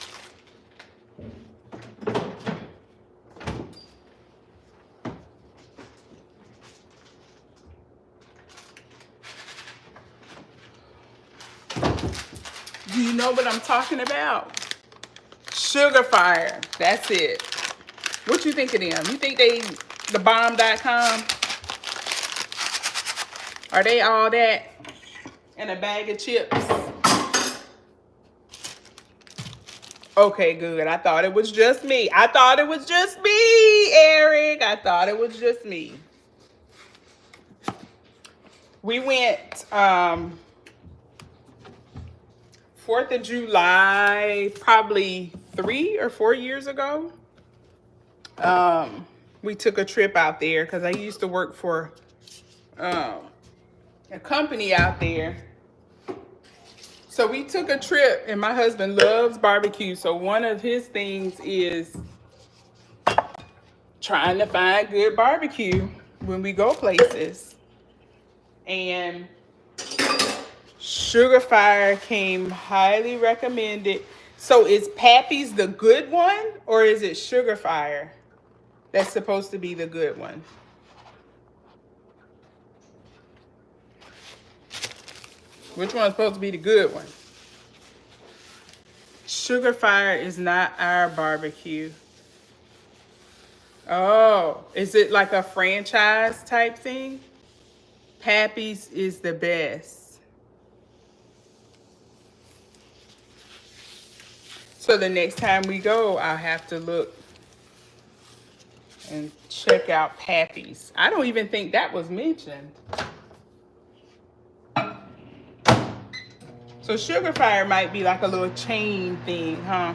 do you know what I'm talking about? Sugar Fire. That's it. What you think of them? You think they the bomb.com? Are they all that in a bag of chips? Okay, good. I thought it was just me. I thought it was just me, Eric. I thought it was just me. We went 4th of July, probably 3 or 4 years ago. We took a trip out there because I used to work for a company out there. So we took a trip, and my husband loves barbecue. So one of his things is trying to find good barbecue when we go places. And Sugar Fire came highly recommended. So is Pappy's the good one, or is it Sugar Fire that's supposed to be the good one? Which one's supposed to be the good one? Sugar Fire is not our barbecue. Oh, is it like a franchise type thing? Pappy's is the best. So the next time we go, I'll have to look and check out Pappy's. I don't even think that was mentioned. So Sugar Fire might be like a little chain thing, huh?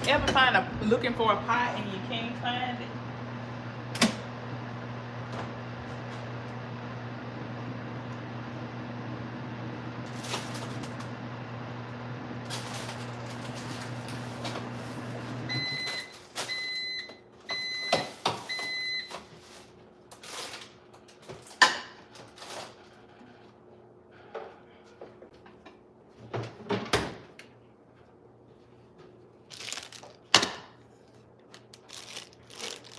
Ever find looking for a pot and you can't find it?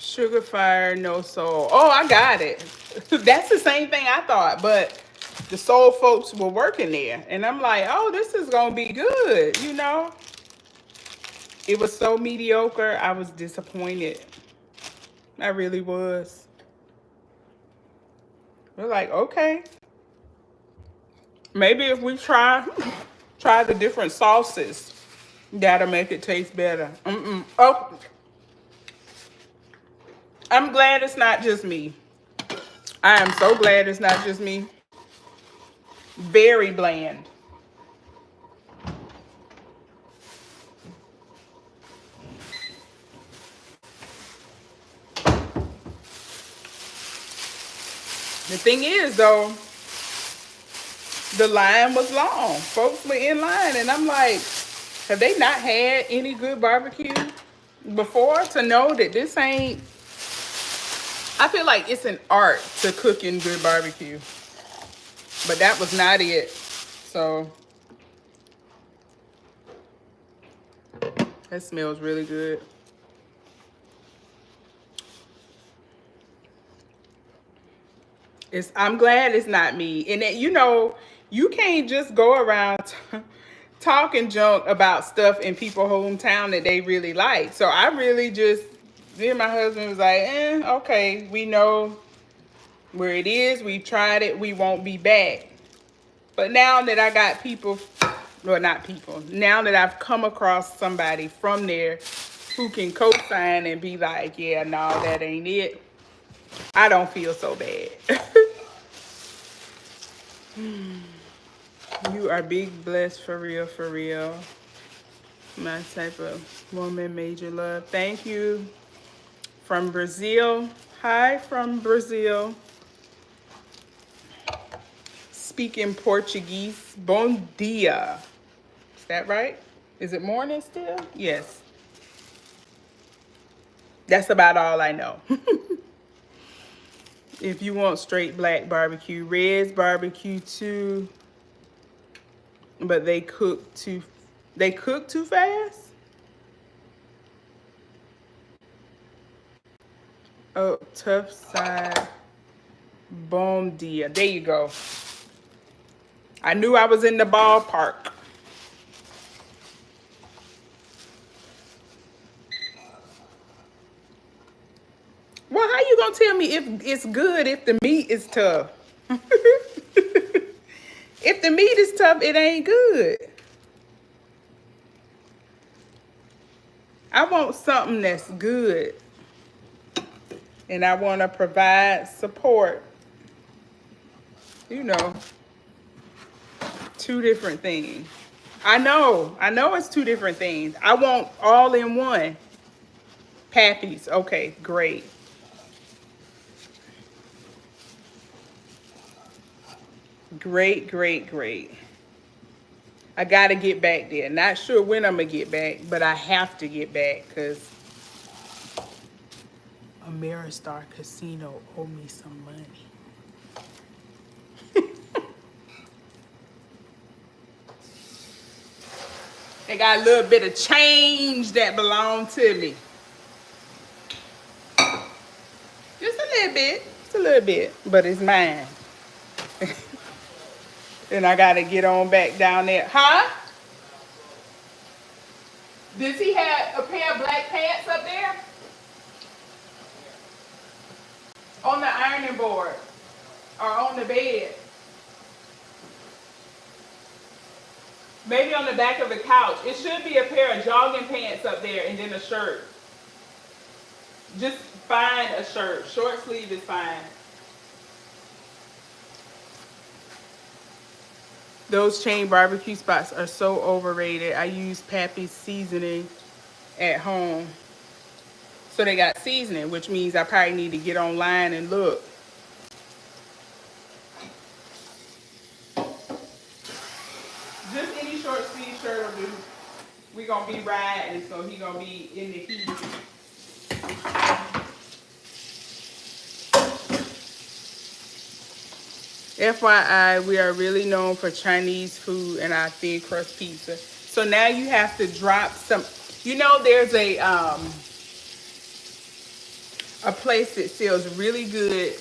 Sugar Fire, no soul. Oh, I got it. That's the same thing I thought, but the soul folks were working there. And I'm like, oh, this is going to be good, you know? It was so mediocre. I was disappointed. I really was. We're like, okay. Maybe if we try the different sauces, that'll make it taste better. Oh, I'm glad it's not just me. I am so glad it's not just me. Very bland. The thing is, though, the line was long. Folks were in line, and I'm like, have they not had any good barbecue before to know that this ain't... I feel like it's an art to cooking good barbecue. But that was not it. So, that smells really good. I'm glad it's not me. And that, you know, you can't just go around talking junk about stuff in people's hometown that they really like. So I really just, then my husband was like, okay, we know where it is. We've tried it. We won't be back. But now that I got people, well, not people, now that I've come across somebody from there who can co-sign and be like, yeah, no, that ain't it, I don't feel so bad. You are big blessed, for real, for real. My type of woman, major love. Thank you from Brazil. Hi from Brazil. Speaking Portuguese. Bom dia. Is that right? Is it morning still? Yes. That's about all I know. If you want straight black barbecue, Red's barbecue too, but they cook too fast. Oh, tough side. Bom dia. There you go. I knew I was in the ballpark. Well, how you gonna tell me if it's good if the meat is tough? If the meat is tough, it ain't good. I want something that's good. And I want to provide support. You know, two different things. I know it's two different things. I want all in one. Pappies, okay, great. Great, great, great. I gotta get back there. Not sure when I'm gonna get back, but I have to get back because Ameristar Casino owe me some money. They got a little bit of change that belong to me. Just a little bit. Just a little bit. But it's mine. Then I gotta get on back down there. Huh? Does he have a pair of black pants up there? On the ironing board? Or on the bed? Maybe on the back of the couch. It should be a pair of jogging pants up there and then a shirt. Just find a shirt. Short sleeve is fine. Those chain barbecue spots are so overrated. I use Pappy's seasoning at home. So they got seasoning, which means I probably need to get online and look. Just any short sleeve shirt will do. We gonna be riding, so he gonna be in the heat. FYI, we are really known for Chinese food and our thin crust pizza. So now you have to drop some. You know, there's a place that sells really good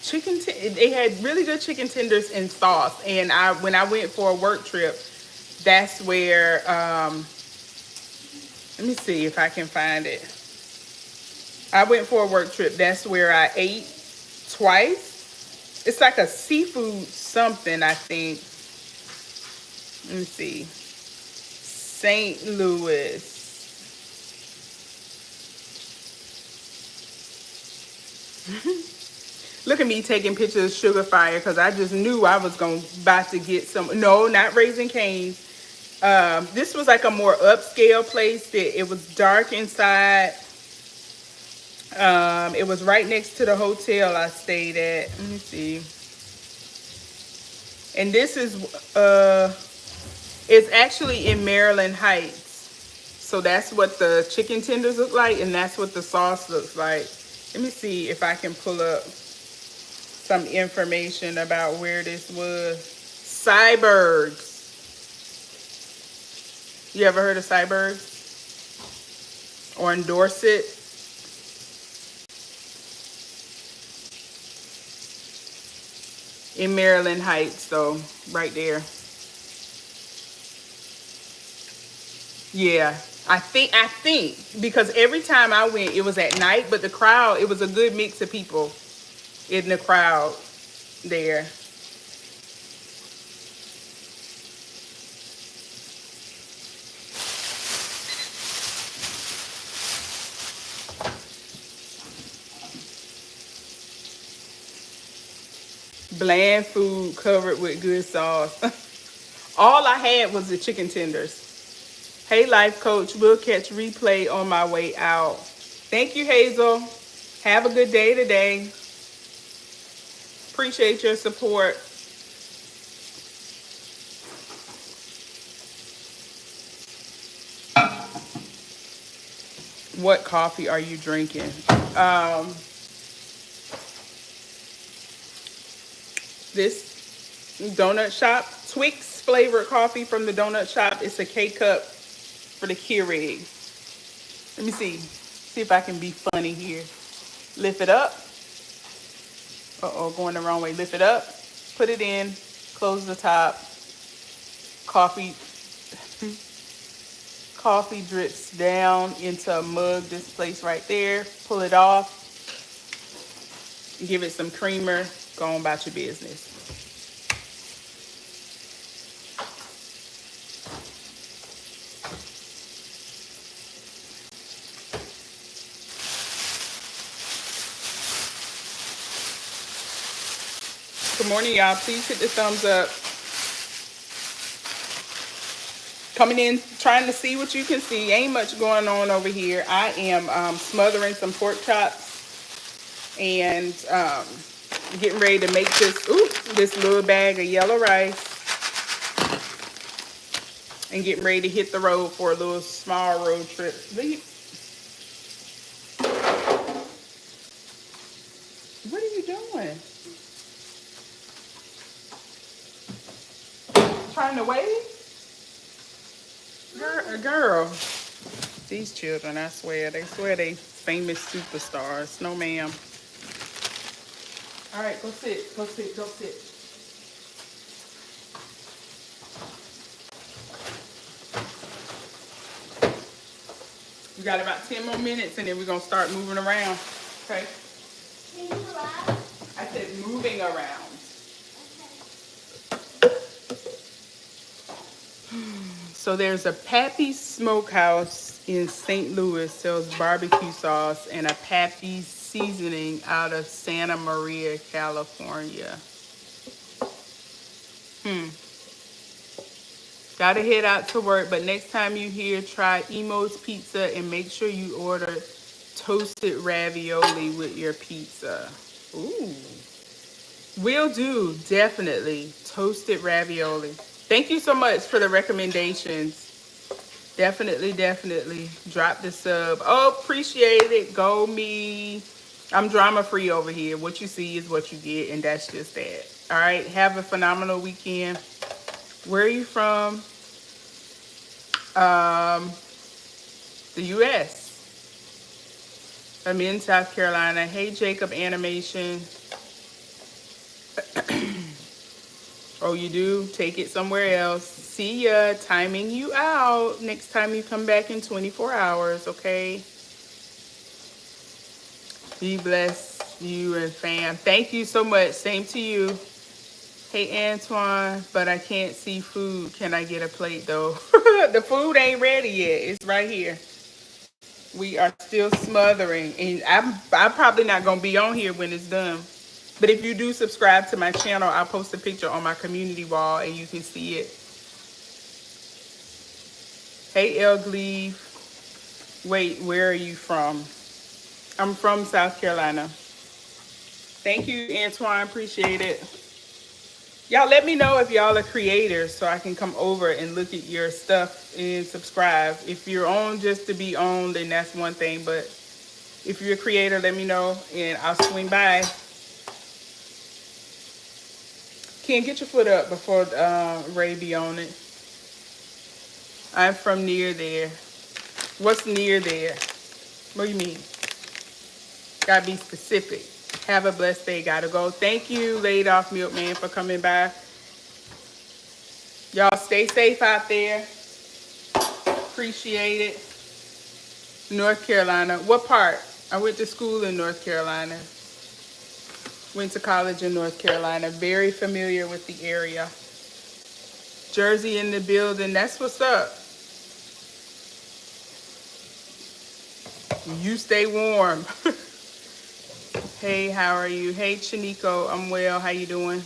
chicken. They had really good chicken tenders and sauce. And when I went for a work trip, that's where. Let me see if I can find it. I went for a work trip. That's where I ate twice. It's like a seafood something, I think. Let me see. St. Louis. Look at me taking pictures of Sugar Fire because I just knew I was about to get some. No, not Raising Cane's. This was like a more upscale place. It was dark inside. It was right next to the hotel I stayed at. Let me see. And this is it's actually in Maryland Heights. So that's what the chicken tenders look like, and that's what the sauce looks like. Let me see if I can pull up some information about where this was. Cybergs. You ever heard of Cybergs? Or in Dorset? In Maryland Heights, though, right there. Yeah, I think, because every time I went, it was at night, but the crowd, it was a good mix of people in the crowd there. Bland food covered with good sauce. All I had was the chicken tenders. Hey, life coach, we'll catch replay on my way out. Thank you, Hazel. Have a good day today. Appreciate your support. What coffee are you drinking? This donut shop, Twix flavored coffee from the donut shop. It's a K-cup for the Keurig. Let me see if I can be funny here. Lift it up. Uh-oh, going the wrong way. Lift it up, put it in, close the top. Coffee drips down into a mug, this place right there. Pull it off, give it some creamer, go on about your business. Good morning, y'all. Please hit the thumbs up. Coming in, trying to see what you can see. Ain't much going on over here. I am smothering some pork chops and getting ready to make this little bag of yellow rice and getting ready to hit the road for a little small road trip. What are you doing? Trying to wait? Girl, these children, I swear, they famous superstars. No, ma'am. All right, go sit. We got about 10 more minutes and then we're going to start moving around. Okay? Moving around? I said moving around. So there's a Pappy's Smokehouse in St. Louis, sells barbecue sauce and a Pappy's seasoning out of Santa Maria, California. Gotta head out to work, but next time you here, try Emo's Pizza and make sure you order toasted ravioli with your pizza. Ooh. Will do, definitely. Toasted ravioli. Thank you so much for the recommendations. Definitely drop the sub. Oh, appreciate it. Go me. I'm drama free over here. What you see is what you get, and that's just that. All right, have a phenomenal weekend. Where are you from? The U.S. I'm in South Carolina. Hey, Jacob Animation. Oh, you do? Take it somewhere else. See ya. Timing you out. Next time you come back in 24 hours, okay? Be blessed, you and fam. Thank you so much. Same to you. Hey, Antoine, but I can't see food. Can I get a plate, though? The food ain't ready yet. It's right here. We are still smothering. And I'm probably not going to be on here when it's done. But if you do subscribe to my channel, I'll post a picture on my community wall and you can see it. Hey, El Gleave. Wait, where are you from? I'm from South Carolina. Thank you, Antoine. Appreciate it. Y'all let me know if y'all are creators so I can come over and look at your stuff and subscribe. If you're on just to be on, then that's one thing. But if you're a creator, let me know and I'll swing by. Ken, get your foot up before Ray be on it. I'm from near there. What's near there? What do you mean? Gotta be specific. Have a blessed day. Gotta go. Thank you, Laid Off Milkman, for coming by. Y'all stay safe out there. Appreciate it. North Carolina. What part? I went to school in North Carolina. Went to college in North Carolina. Very familiar with the area. Jersey in the building. That's what's up. You stay warm. Hey, how are you? Hey, Chinico. I'm well. How you doing?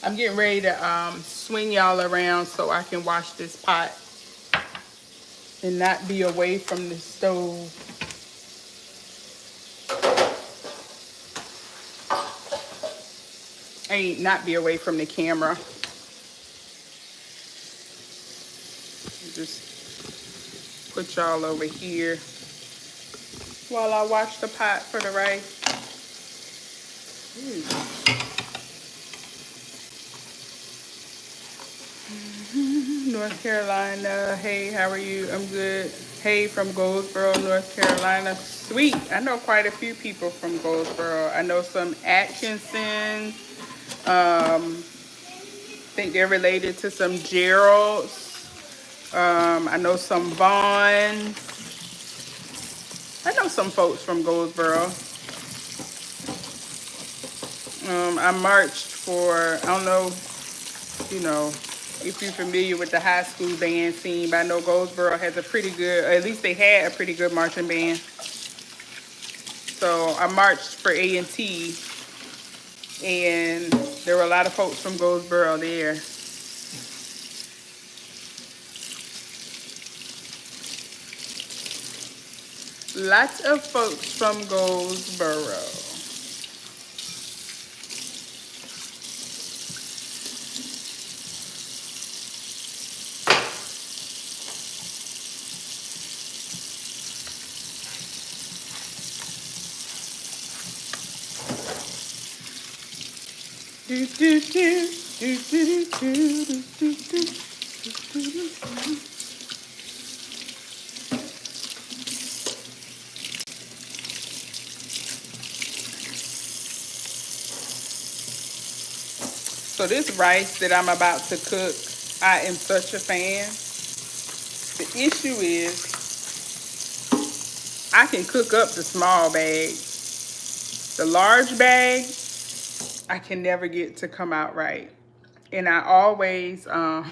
I'm getting ready to swing y'all around so I can wash this pot. and not be away from the stove. Not be away from the camera. Just put y'all over here while I watch the pot for the rice. North Carolina. Hey, how are you? I'm good. Hey, from Goldsboro, North Carolina. Sweet. I know quite a few people from Goldsboro. I know some Atkinson. I think they're related to some Geralds. I know some Vaughns. I know some folks from Goldsboro. I marched for, I don't know, if you're familiar with the high school band scene, but I know Goldsboro has a pretty good, or at least they had a pretty good marching band. So I marched for A&T, and there were a lot of folks from Goldsboro there. Lots of folks from Goldsboro. Do, do, do, do, do, do, do, do, do, do. So this rice that I'm about to cook, I am such a fan. The issue is I can cook up the small bag. The large bag, I can never get to come out right. And I always, I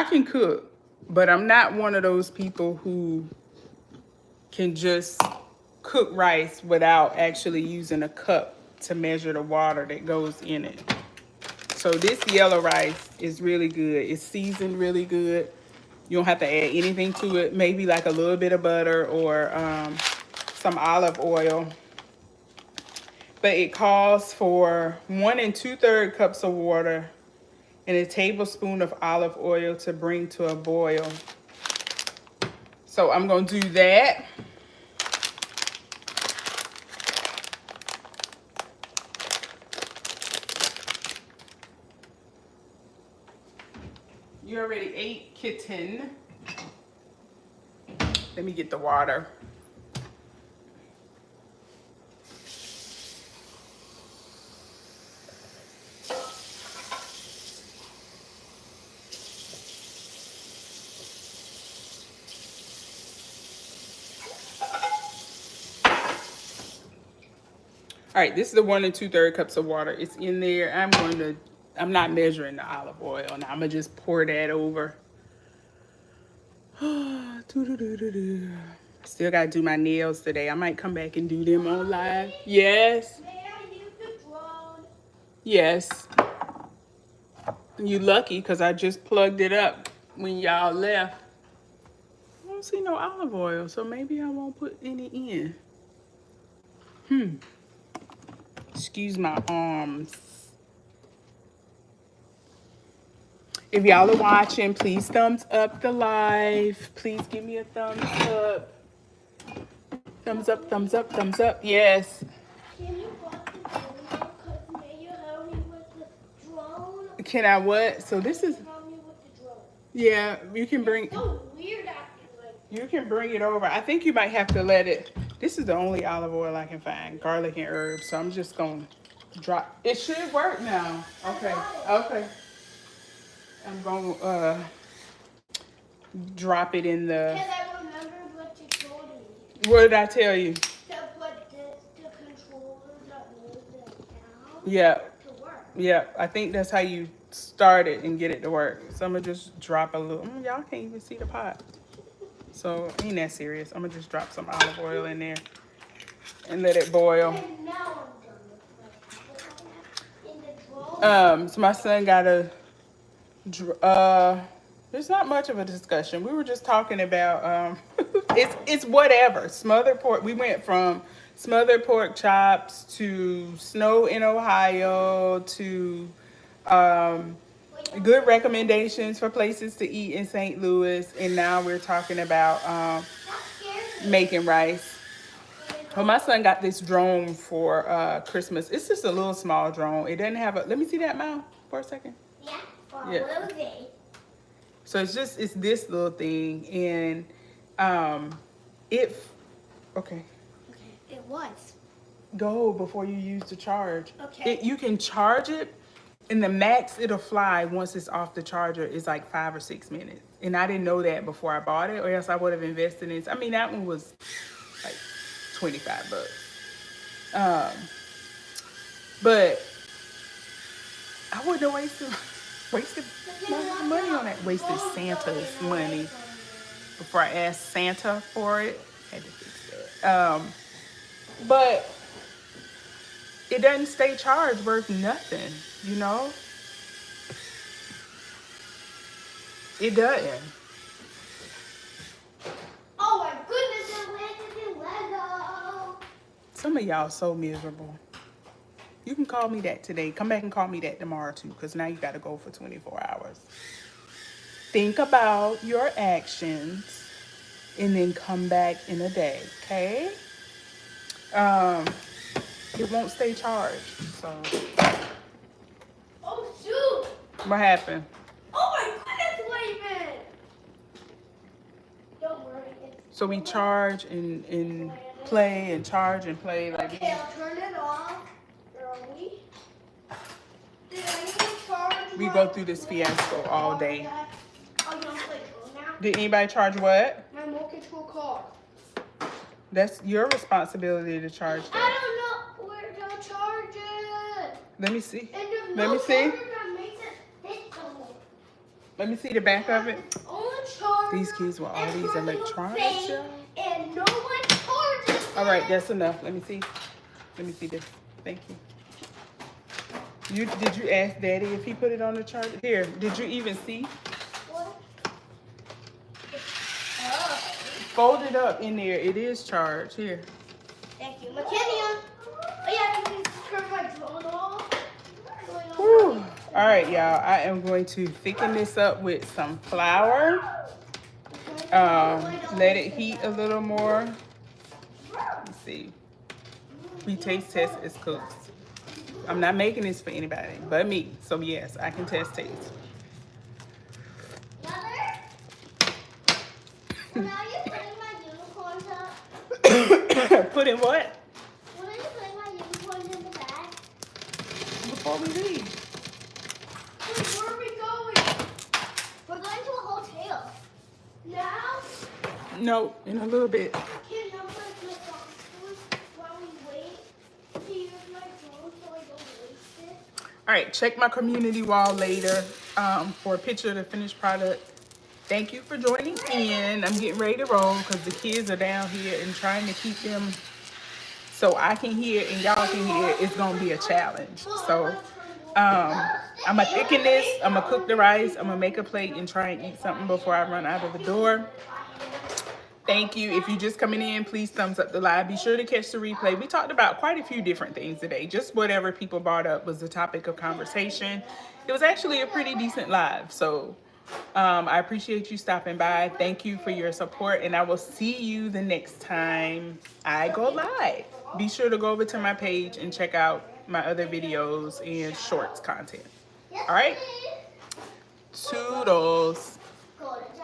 can cook, but I'm not one of those people who can just cook rice without actually using a cup to measure the water that goes in it. So this yellow rice is really good. It's seasoned really good. You don't have to add anything to it. Maybe like a little bit of butter or some olive oil. But it calls for 1 2/3 cups of water and a tablespoon of olive oil to bring to a boil. So I'm going to do that. You already ate, kitten. Let me get the water. All right, this is the 1 2/3 cups of water. It's in there. I'm not measuring the olive oil, and I'm gonna just pour that over. Still gotta do my nails today. I might come back and do them on live. Yes. May I use the drone? Yes. You lucky, because I just plugged it up when y'all left. I don't see no olive oil, so maybe I won't put any in. Excuse my arms. If y'all are watching, please thumbs up the live. Please give me a thumbs up. Thumbs up, thumbs up, thumbs up. Yes. Can you watch the video? Because may you help me with the drone? Can I what? So this is, Help me with the drone. yeah, you can bring, So weird acting like. you can bring it over. I think you might have to let it, this is the only olive oil I can find, garlic and herbs. So I'm just going to drop, it should work now. Okay, okay. I'm going to drop it in the, Because I remember what you told me. what did I tell you? To put the controller that moves it down Yeah, to work. yeah. I think that's how you start it and get it to work. So I'm going to just drop a little, y'all can't even see the pot. So ain't that serious. I'm going to just drop some olive oil in there and let it boil. And now I'm done with in the drone. So my son got a There's not much of a discussion. We were just talking about it's whatever. Smothered pork. We went from smothered pork chops to snow in Ohio to good recommendations for places to eat in St. Louis, and now we're talking about making rice. Well, my son got this drone for Christmas. It's just a little small drone. It doesn't have a. Let me see that mouth for a second. Yeah, for a Yeah. little day. So it's this little thing, and if okay, It was. go before you use the charge. Okay. You can charge it, and the max it'll fly once it's off the charger is like 5 or 6 minutes. And I didn't know that before I bought it, or else I would have invested in it. I mean, that one was like $25. But I wouldn't have wasted my money on that. Wasted Santa's money before I asked Santa for it. Had to fix that. But it doesn't stay charged worth nothing, you know? It doesn't. Oh my goodness, it landed in Lego. Some of y'all so miserable. You can call me that today. Come back and call me that tomorrow too, because now you got to go for 24 hours. Think about your actions and then come back in a day, okay? It won't stay charged, so. Oh shoot! What happened? Oh my goodness, Wayman! Don't worry. So we charge and play and charge and play like Okay, I'll turn it off. Early. Did I need to charge? we go through this fiasco all day. Oh, you don't play phone now? Did anybody charge what? My remote control car. That's your responsibility to charge I that. don't know where to charge it. Let me see. And there's Let no me see. charger that makes it fit somewhere. Let me see the back of it. Only charger These kids with all and these personal electronics, thing, y'all. and no one charges All right, it. that's enough. Let me see. Let me see this. Thank you. Did you ask Daddy if he put it on the charger? Here, did you even see? What? Oh, Fold it up in there. It is charged. Here. thank you. McKinney. Oh yeah, can you turn my drone off? What's going on? Whew. All right, y'all. I am going to thicken this up with some flour. Let it heat a little more. Let's see. We taste test its cooks. I'm not making this for anybody but me. So yes, I can taste taste. Mother? When are you putting my unicorns up? Put in what? When are you putting my unicorns in the bag? Before we leave. Wait, where are we going? We're going to a hotel. Now? No, in a little bit. Can number the boxes while we wait to use my drone so I don't waste it? All right, check my community wall later for a picture of the finished product. Thank you for joining in. I'm getting ready to roll because the kids are down here and trying to keep them so I can hear and y'all can hear. It's gonna be a challenge. So I'm gonna thicken this. I'm gonna cook the rice. I'm gonna make a plate and try and eat something before I run out of the door. Thank you. If you're just coming in, please thumbs up the live. Be sure to catch the replay. We talked about quite a few different things today. Just whatever people brought up was the topic of conversation. It was actually a pretty decent live. So I appreciate you stopping by. Thank you for your support. And I will see you the next time I go live. Be sure to go over to my page and check out my other videos and shorts content. All right? Toodles. Go to